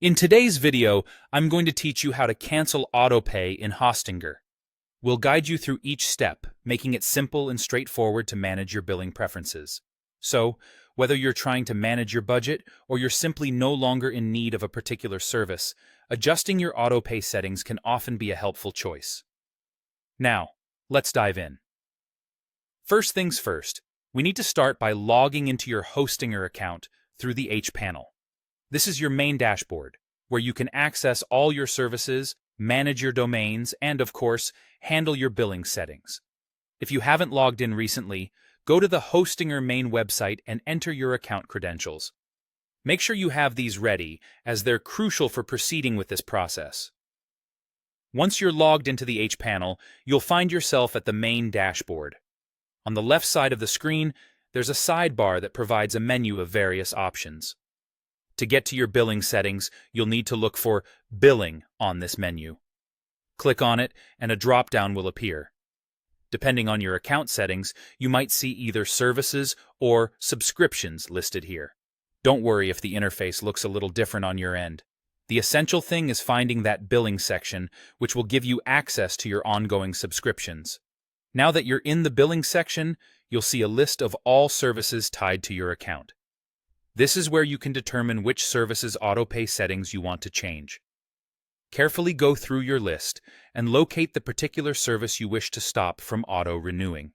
In today's video, I'm going to teach you how to cancel Autopay in Hostinger. We'll guide you through each step, making it simple and straightforward to manage your billing preferences. So, whether you're trying to manage your budget or you're simply no longer in need of a particular service, adjusting your Autopay settings can often be a helpful choice. Now, let's dive in. First things first, we need to start by logging into your Hostinger account through the H panel. This is your main dashboard, where you can access all your services, manage your domains, and, of course, handle your billing settings. If you haven't logged in recently, go to the Hostinger main website and enter your account credentials. Make sure you have these ready, as they're crucial for proceeding with this process. Once you're logged into the H panel, you'll find yourself at the main dashboard. On the left side of the screen, there's a sidebar that provides a menu of various options. To get to your billing settings, you'll need to look for Billing on this menu. Click on it, and a drop-down will appear. Depending on your account settings, you might see either Services or Subscriptions listed here. Don't worry if the interface looks a little different on your end. The essential thing is finding that Billing section, which will give you access to your ongoing subscriptions. Now that you're in the Billing section, you'll see a list of all services tied to your account. This is where you can determine which services Autopay settings you want to change. Carefully go through your list and locate the particular service you wish to stop from auto-renewing.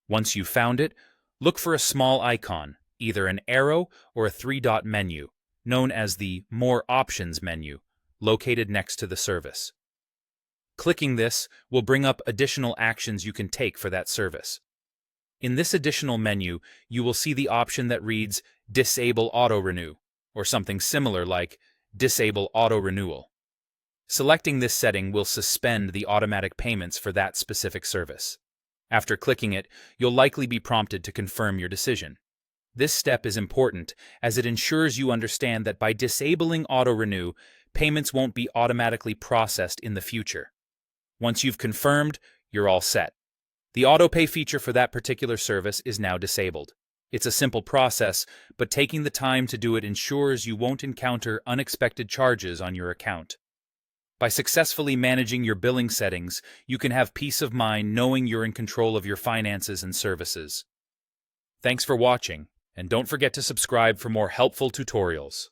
Once you've found it, look for a small icon, either an arrow or a three-dot menu, known as the More Options menu, located next to the service. Clicking this will bring up additional actions you can take for that service. In this additional menu, you will see the option that reads Disable Auto-Renew, or something similar like Disable Auto-Renewal. Selecting this setting will suspend the automatic payments for that specific service. After clicking it, you'll likely be prompted to confirm your decision. This step is important as it ensures you understand that by disabling auto-renew, payments won't be automatically processed in the future. Once you've confirmed, you're all set. The Autopay feature for that particular service is now disabled. It's a simple process, but taking the time to do it ensures you won't encounter unexpected charges on your account. By successfully managing your billing settings, you can have peace of mind knowing you're in control of your finances and services. Thanks for watching, and don't forget to subscribe for more helpful tutorials.